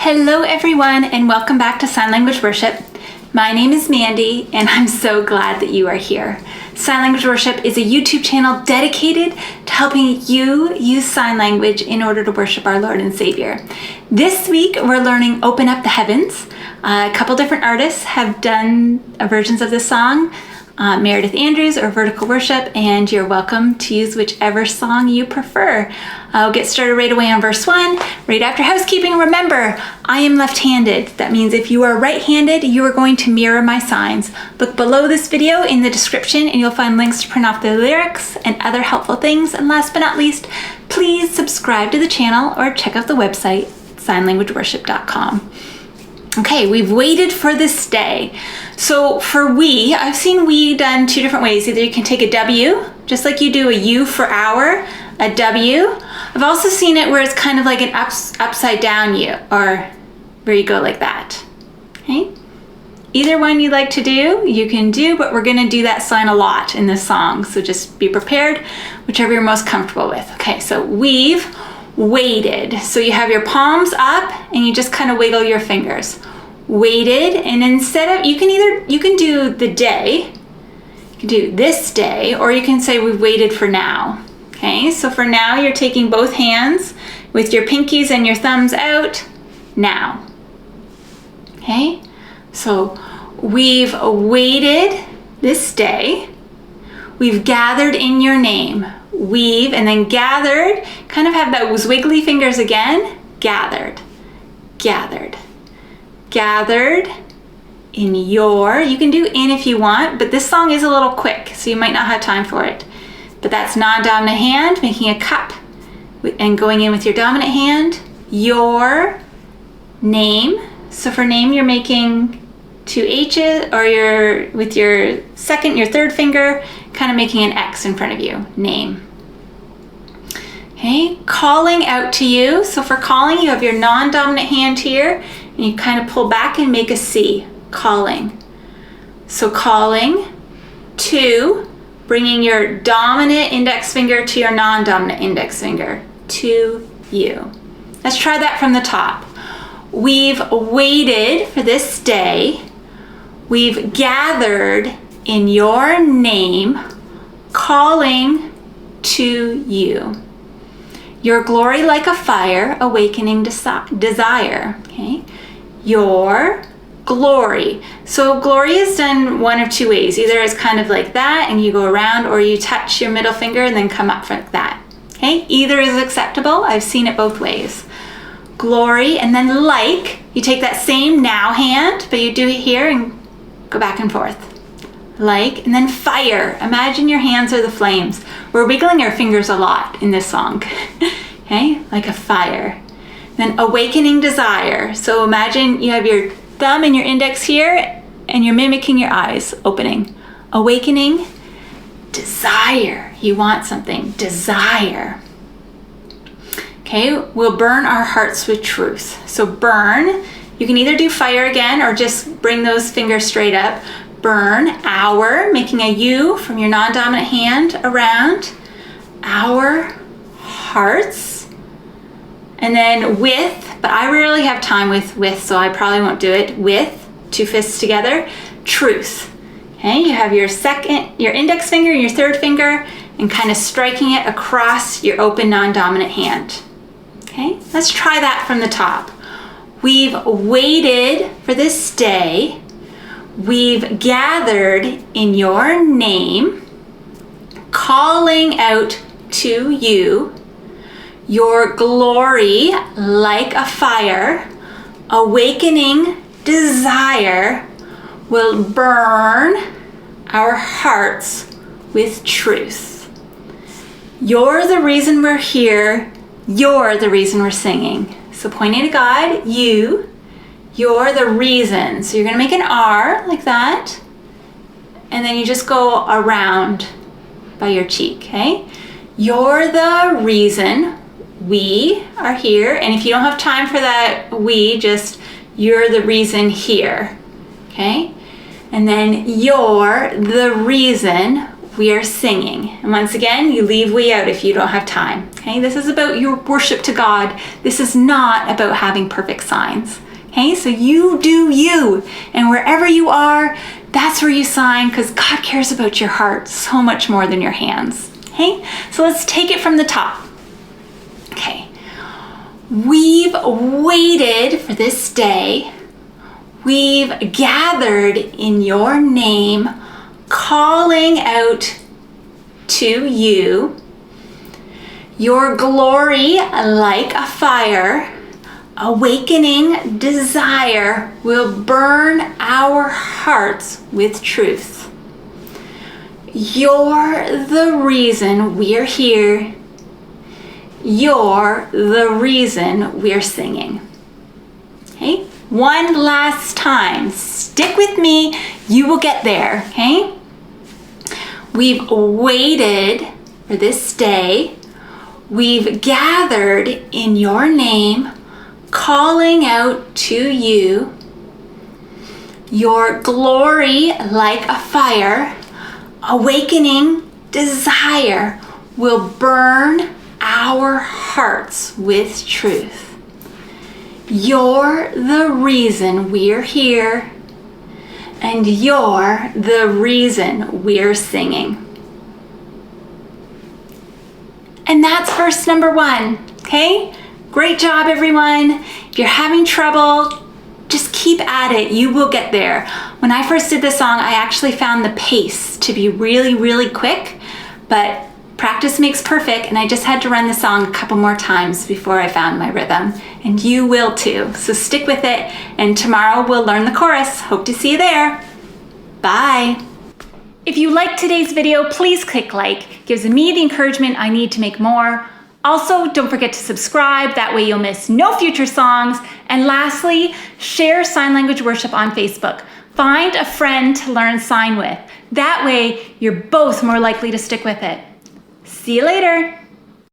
Hello everyone and welcome back to Sign Language Worship. My name is Mandy and I'm so glad that you are here. Sign Language Worship is a YouTube channel dedicated to helping you use sign language in order to worship our Lord and Savior. This week we're learning Open Up the Heavens. A couple different artists have done versions of this song. Meredith Andrews or Vertical Worship, and you're welcome to use whichever song you prefer. I'll get started right away on verse 1. Right after housekeeping, remember, I am left-handed. That means if you are right-handed, you are going to mirror my signs. Look below this video in the description and you'll find links to print off the lyrics and other helpful things. And last but not least, please subscribe to the channel or check out the website, signlanguageworship.com. Okay, we've waited for this day. So for we, I've seen we done two different ways. Either you can take a W, just like you do a U for hour, a W. I've also seen it where it's kind of like an upside down U, or where you go like that. Okay? Either one you like to do, you can do, but we're gonna do that sign a lot in this song. So just be prepared, whichever you're most comfortable with. Okay, so we've waited. So you have your palms up and you just kind of wiggle your fingers. Waited, and instead of, you can do the day, you can do this day, or you can say we've waited for now. Okay, so for now you're taking both hands with your pinkies and your thumbs out, now. Okay, so we've waited this day, we've gathered in your name. We've, and then gathered, kind of have those wiggly fingers again, gathered, gathered, gathered in your, you can do in if you want, but this song is a little quick, so you might not have time for it. But that's non-dominant hand, making a cup, and going in with your dominant hand, your name. So for name, you're making two H's, or you're, with your second, your third finger, kind of making an X in front of you, name. Okay, calling out to you. So for calling, you have your non-dominant hand here, and you kind of pull back and make a C, calling. So calling to, bringing your dominant index finger to your non-dominant index finger, to you. Let's try that from the top. We've waited for this day. We've gathered in your name, calling to you. Your glory like a fire, awakening desire. Okay, your glory. So glory is done one of two ways. Either it's kind of like that and you go around, or you touch your middle finger and then come up like that. Okay, either is acceptable. I've seen it both ways. Glory, and then like, you take that same now hand, but you do it here and go back and forth. Like, and then fire. Imagine your hands are the flames. We're wiggling our fingers a lot in this song. Okay, like a fire. Then awakening desire. So imagine you have your thumb and your index here and you're mimicking your eyes opening. Awakening desire. You want something, desire. Okay, we'll burn our hearts with truth. So burn, you can either do fire again or just bring those fingers straight up. Burn, our, making a U from your non-dominant hand around, our hearts. And then with, but I rarely have time with, so I probably won't do it, with, two fists together, truth. Okay, you have your index finger and your third finger and kind of striking it across your open non-dominant hand. Okay, let's try that from the top. We've waited for this day. We've gathered in your name, calling out to you, your glory like a fire, awakening desire will burn our hearts with truth. You're the reason we're here. You're the reason we're singing. So pointing to God, you're the reason. So you're gonna make an R like that, and then you just go around by your cheek, okay? You're the reason we are here, and if you don't have time for that we, just you're the reason here, okay? And then you're the reason we are singing. And once again, you leave we out if you don't have time. Okay, this is about your worship to God. This is not about having perfect signs. Okay, so you do you. And wherever you are, that's where you sign, because God cares about your heart so much more than your hands. Okay, so let's take it from the top. Okay, we've waited for this day. We've gathered in your name, calling out to you. Your glory like a fire, awakening desire will burn our hearts with truth. You're the reason we're here. You're the reason we're singing. Okay? One last time. Stick with me. You will get there. Okay? We've waited for this day. We've gathered in your name, calling out to you. Your glory like a fire, awakening desire will burn our hearts with truth. You're the reason we're here, and you're the reason we're singing. And that's verse number 1, okay? Great job, everyone. If you're having trouble, just keep at it. You will get there. When I first did this song, I actually found the pace to be really, really quick, but practice makes perfect, and I just had to run the song a couple more times before I found my rhythm, and you will too. So stick with it, and tomorrow we'll learn the chorus. Hope to see you there. Bye. If you liked today's video, please click like. It gives me the encouragement I need to make more. Also, don't forget to subscribe, that way you'll miss no future songs. And lastly, share Sign Language Worship on Facebook. Find a friend to learn sign with. That way, you're both more likely to stick with it. See you later.